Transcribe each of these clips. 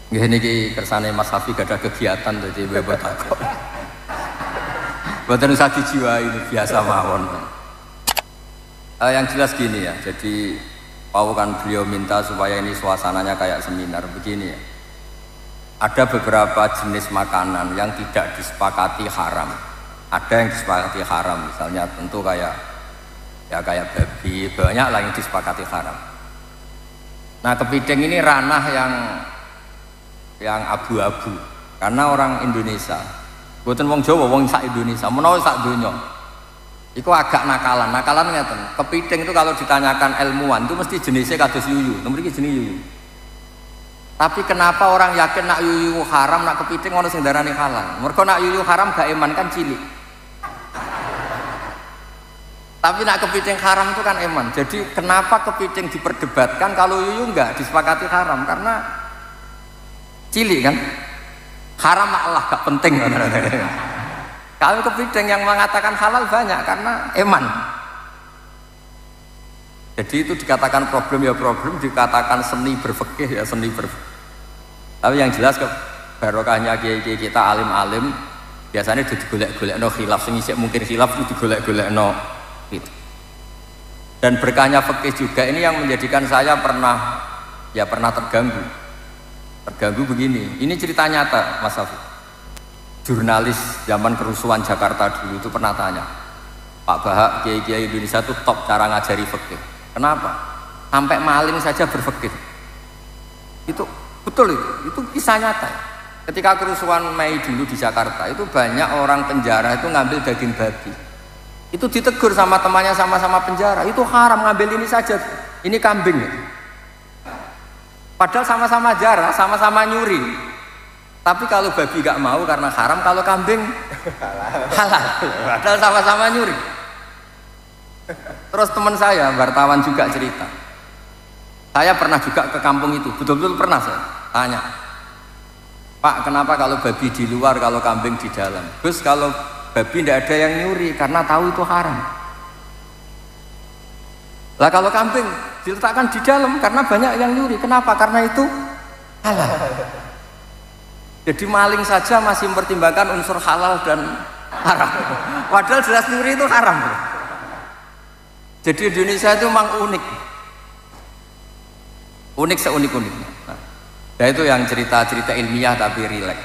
Nggih niki kersane Mas Safi gak ada kegiatan dadi bebas takok. Mboten usah dijiwai ini biasa mawon. Yang jelas gini ya, jadi Pau kan beliau minta supaya ini suasananya kayak seminar begini ya. Ada beberapa jenis makanan yang tidak disepakati haram. Ada yang disepakati haram, misalnya tentu kayak babi, banyak lah yang disepakati haram. Nah kepiting ini ranah yang abu-abu, karena orang Indonesia, bukan wong Jawa, wong sak Indonesia, menawa sak donya, itu agak nakalan ngeten. Kepiting itu kalau ditanyakan ilmuwan itu mesti jenisnya kados yuyu, nomor iki jenis yuyu. Tapi kenapa orang yakin nak yuyu haram, nak kepiting ono sing darani halal? Mergo nak yuyu haram gak eman kan cilik. Tapi nak kepiting haram itu kan eman. Jadi kenapa kepiting diperdebatkan kalau yuyu enggak disepakati haram? Karena cilik kan. Haram Allah gak penting. Kalau kepiting yang mengatakan halal banyak karena eman. Jadi itu dikatakan problem ya problem, dikatakan seni berfikih ya seni berfikih. Tapi yang jelas barokahnya kiai-kiai kita alim-alim biasanya digolek-golekno khilaf sing isih mungkin khilaf itu digolek-golekno gitu. Dan berkahnya fikih juga ini yang menjadikan saya pernah terganggu. Terganggu begini. Ini cerita nyata Mas Safi. Jurnalis zaman kerusuhan Jakarta dulu itu pernah tanya, Pak Bahak, kiai-kiai Indonesia itu top cara ngajari fikih. Kenapa? Sampai maling saja berfikih. Itu betul itu kisah nyata. Ketika kerusuhan Mei dulu di Jakarta itu banyak orang penjara itu ngambil daging babi. Itu ditegur sama temannya sama-sama penjara. Itu haram ngambil ini saja. Ini kambing. Padahal sama-sama jarah, sama-sama nyuri. Tapi kalau babi gak mau karena haram, kalau kambing halal. Padahal sama-sama nyuri. Terus teman saya, wartawan juga cerita. Saya pernah juga ke kampung itu, betul-betul pernah saya tanya. Pak, kenapa kalau babi di luar, kalau kambing di dalam? Terus kalau babi tidak ada yang nyuri karena tahu itu haram. Lah kalau kambing diletakkan di dalam karena banyak yang nyuri. Kenapa? Karena itu halal. Jadi maling saja masih mempertimbangkan unsur halal dan haram. Padahal jelas nyuri itu haram. Jadi Indonesia itu memang unik. Unik seunik-uniknya. Nah itu yang cerita-cerita ilmiah tapi rileks.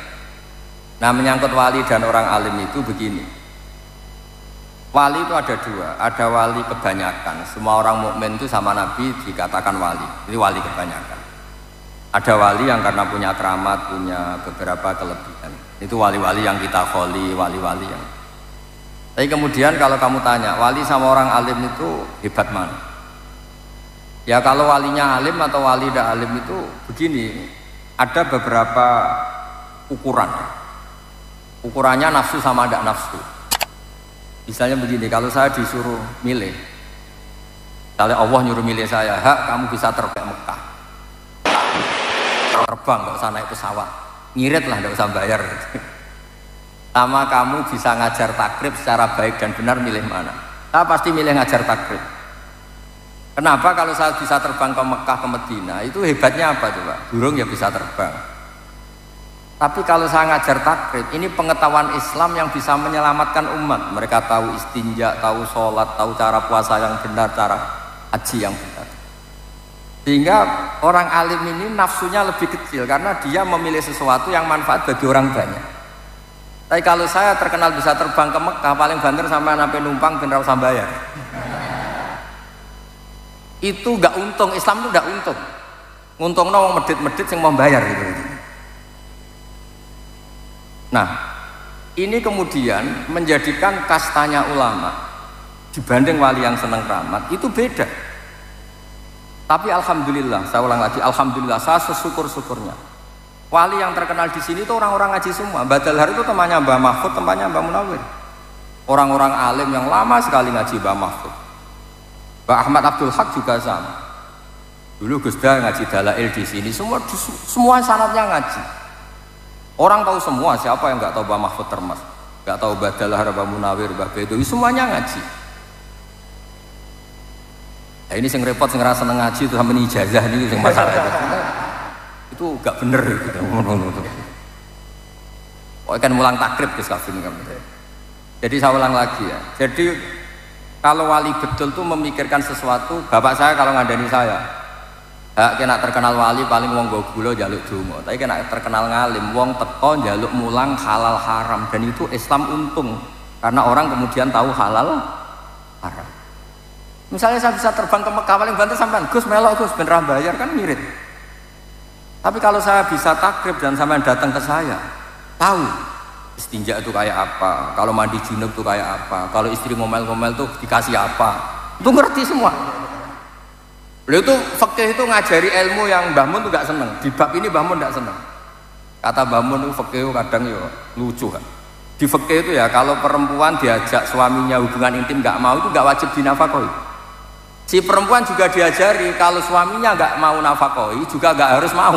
Nah menyangkut wali dan orang alim itu begini. Wali itu ada dua, ada wali kebanyakan. Semua orang mukmin itu sama Nabi dikatakan wali. Ini wali kebanyakan. Ada wali yang karena punya keramat, punya beberapa kelebihan. Itu wali-wali yang kita kholi, wali-wali yang. Tapi kemudian kalau kamu tanya, wali sama orang alim itu hebat mana? Ya kalau walinya alim atau wali tidak alim itu begini. Ada beberapa ukuran. Ukurannya nafsu sama tidak nafsu. Misalnya begini, kalau saya disuruh milih, misalnya Allah nyuruh milih saya, hak kamu bisa terbang Mekah, terbang nggak usah naik pesawat, ngirit lah nggak usah bayar. Sama kamu bisa ngajar takrib secara baik dan benar, milih mana? Saya pasti milih ngajar takrib. Kenapa? Kalau saya bisa terbang ke Mekah, ke Medina, itu hebatnya apa coba? Burung ya bisa terbang. Tapi kalau saya ngajar takrib, ini pengetahuan Islam yang bisa menyelamatkan umat. Mereka tahu istinja, tahu sholat, tahu cara puasa yang benar, cara haji yang benar. Sehingga orang alim ini nafsunya lebih kecil karena dia memilih sesuatu yang manfaat bagi orang banyak. Tapi kalau saya terkenal bisa terbang ke Mekah, paling banter sampai sampai numpang bener usah bayar. Itu gak untung, Islam itu gak untung. Untungnya orang medit-medit yang mau bayar gitu. Nah, ini kemudian menjadikan kastanya ulama dibanding wali yang senang keramat itu beda. Tapi alhamdulillah, saya ulang lagi, alhamdulillah saya sesyukur-syukurnya. Wali yang terkenal di sini itu orang-orang ngaji semua. Mbah Dalhar itu temannya Mbah Mahfud, temannya Mbah Munawir. Orang-orang alim yang lama sekali ngaji Mbah Mahfud. Mbah Ahmad Abdul Haq juga sama. Dulu Gus Dah ngaji Dalail di sini, semua sanadnya ngaji. Orang tahu semua, siapa yang nggak tahu Mbah Mahfud Termas, nggak tahu Mbah Dalhar, Mbah Munawir, Mbah Bedowi, semuanya ngaji. Nah, ini sing repot, sing ngerasa ngaji itu sampai ijazah ini sing masalah itu. Itu gak bener gitu. Oh kan mulang takrib Gus Kafin kan. Jadi saya ulang lagi ya. Jadi kalau wali betul tuh memikirkan sesuatu, bapak saya kalau ngandani saya, kena terkenal wali paling wong nggo gula njaluk donga. Tapi kena terkenal ngalim, wong teko njaluk mulang halal haram, dan itu Islam untung karena orang kemudian tahu halal haram. Misalnya saya bisa terbang ke Mekah paling bantu sampean, Gus melok Gus ben ra bayar kan mirip. Tapi kalau saya bisa takrib dan sampean datang ke saya, tahu istinja itu kayak apa, kalau mandi junub itu kayak apa, kalau istri ngomel-ngomel tuh dikasih apa, itu ngerti semua. Beliau tuh fikih itu ngajari ilmu yang Mbah Mun tuh gak seneng. Di bab ini Mbah Mun gak seneng. Kata Mbah Mun tuh fikih kadang ya lucu kan. Di fikih itu ya kalau perempuan diajak suaminya hubungan intim gak mau itu gak wajib dinafkahi. Si perempuan juga diajari kalau suaminya gak mau nafkahi juga gak harus mau.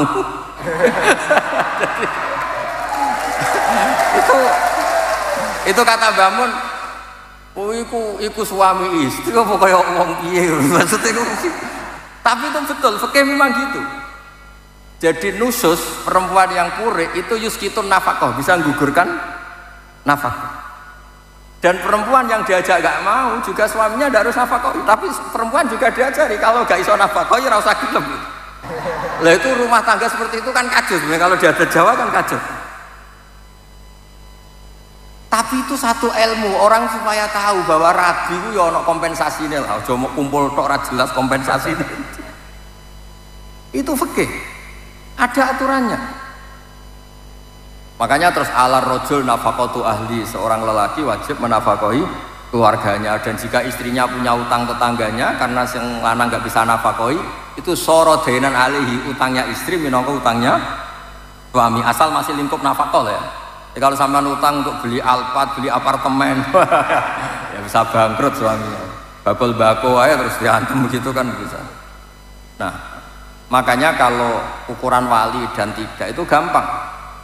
itu kata Mbah Mun, oh iku suami istri apa kaya wong piye maksudnya itu. Tapi itu betul, fikih memang gitu. Jadi nusus perempuan yang pure itu yuskitun nafkah, bisa menggugurkan nafkah. Dan perempuan yang diajak gak mau juga suaminya tidak harus nafkah. Tapi perempuan juga diajari kalau gak iso nafkah ya ora usah gelem. Lah itu rumah tangga seperti itu kan kacau sebenarnya, kalau di adat Jawa kan kacau. Tapi itu satu ilmu, orang supaya tahu bahwa rabi itu ya ono kompensasinya lah, aja mau kumpul tok ra jelas kompensasinya. Itu fikih, ada aturannya. Makanya terus ala rojul nafaqatu ahli, seorang lelaki wajib menafkahi keluarganya, dan jika istrinya punya utang tetangganya karena yang lanang nggak bisa nafkahi, itu soro denan alihi, utangnya istri minangka utangnya suami, asal masih lingkup nafkah ya. Kalau sampean utang untuk beli Alphard, beli apartemen, ya bisa bangkrut suaminya. Bakul bako aja terus diantem begitu kan bisa. Nah, makanya kalau ukuran wali dan tidak itu gampang.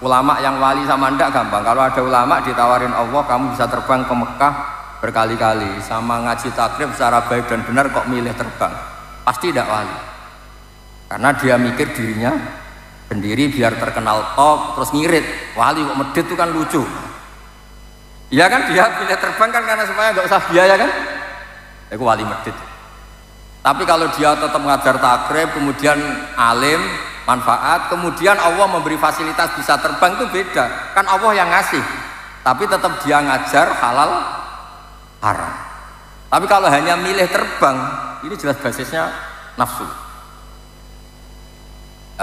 Ulama yang wali sama ndak gampang. Kalau ada ulama ditawarin Allah, kamu bisa terbang ke Mekah berkali-kali, sama ngaji takrib secara baik dan benar kok milih terbang, pasti tidak wali. Karena dia mikir dirinya sendiri biar terkenal top terus ngirit. Wali kok medit itu kan lucu ya kan, dia pilih terbang kan karena supaya nggak usah biaya kan, itu wali medit. Tapi kalau dia tetap mengajar takrib kemudian alim manfaat, kemudian Allah memberi fasilitas bisa terbang, itu beda kan, Allah yang ngasih tapi tetap dia ngajar halal haram. Tapi kalau hanya milih terbang, ini jelas basisnya nafsu.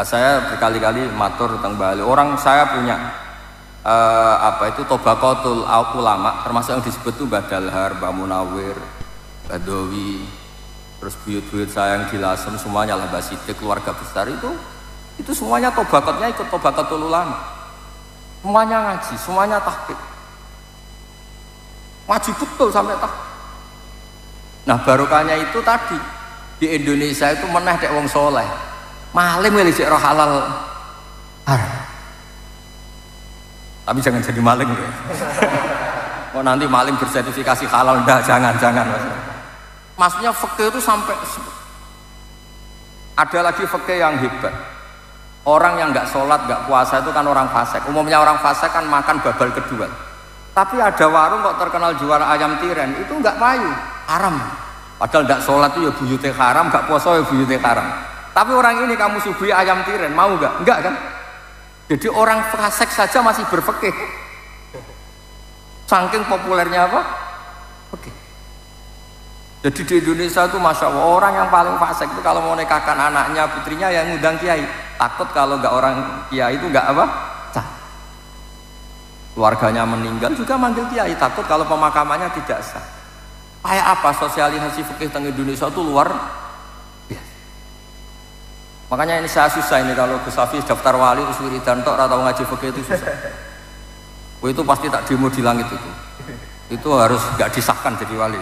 Saya berkali-kali matur tentang Bali. Orang saya punya tobakotul ulama, termasuk yang disebut itu Mbah Dalhar, Mbah Munawir, Mbah Dowi, terus buyut-buyut saya yang di Lasem semuanya lah, Mbah Sidik, keluarga besar itu semuanya tobakotnya ikut tobakotul ulama, semuanya ngaji, semuanya tahqiq, ngaji betul sampai tahqiq. Nah barokahnya itu tadi di Indonesia itu meneh dek wong soleh. Maling milih roh halal haram. Tapi jangan jadi maling ya. Oh nanti maling bersertifikasi halal, enggak, jangan maksudnya fikih itu sampai ada lagi fikih yang hebat. Orang yang nggak sholat nggak puasa itu kan orang fasik. Umumnya orang fasik kan makan babal kedua. Tapi ada warung kok terkenal jual ayam tiren, itu nggak payu, haram. Padahal nggak sholat itu ya buyute haram, nggak puasa ya buyute haram. Tapi orang ini kamu suguhi ayam tiren, mau nggak? Enggak kan? Jadi orang fasik saja masih berfikih. Saking populernya apa? Fikih. Jadi di Indonesia itu masya Allah, orang yang paling fasik itu kalau mau nikahkan anaknya, putrinya yang ngundang kiai. Takut kalau nggak orang kiai itu nggak apa? Sah. Keluarganya meninggal juga manggil kiai. Takut kalau pemakamannya tidak sah. Kayak apa sosialisasi fikih teng Indonesia itu luar biasa. Makanya ini saya susah ini kalau Gus Hafiz daftar wali terus wiridan tok atau ngaji fikih itu susah. Itu pasti tak demo di langit itu. Itu harus nggak disahkan jadi wali.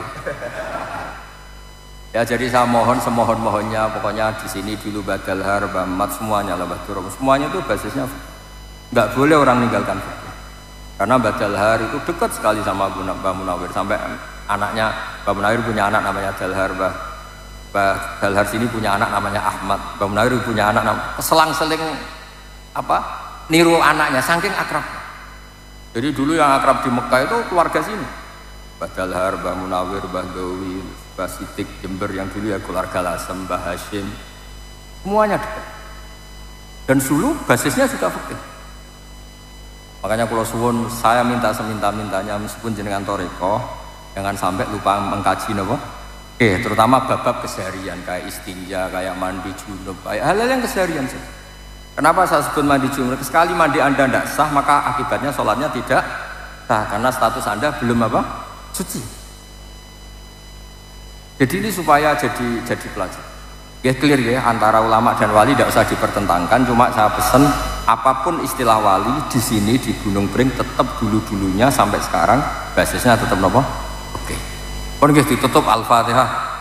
Ya jadi saya mohon semohon-mohonnya, pokoknya di sini dulu Badal Har, Bamat semuanya lah, Badurong semuanya itu basisnya nggak boleh orang meninggalkan fikih. Karena Badal Har itu dekat sekali sama Mbah Munawir, sampai anaknya Mbah Munawir punya anak namanya Dalhar, Mbah Dalhar sini punya anak namanya Ahmad, Mbah Munawir punya anak namanya selang-seling apa niru anaknya saking akrab. Jadi dulu yang akrab di Mekah itu keluarga sini, Mbah Dalhar, Mbah Munawir, Mbah Gawi, Mbah Sidik Jember yang dulu ya keluarga Lasem, Mbah Hashim, semuanya dekat. Dan dulu basisnya juga fikih. Makanya kalau suwun saya minta seminta-mintanya meskipun jenengan toreko jangan sampai lupa mengkaji nopo. Terutama bab-bab keseharian kayak istinja, kayak mandi junub, kayak hal-hal yang keseharian saja. Kenapa saya sebut mandi junub? Sekali mandi Anda tidak sah maka akibatnya sholatnya tidak sah karena status Anda belum apa? Suci. Jadi ini supaya jadi pelajar. Ya clear ya antara ulama dan wali tidak usah dipertentangkan. Cuma saya pesan apapun istilah wali di sini di Gunung Pring tetap dulunya sampai sekarang basisnya tetap nopo. Oke. Kon nggih ditutup Al-Fatihah.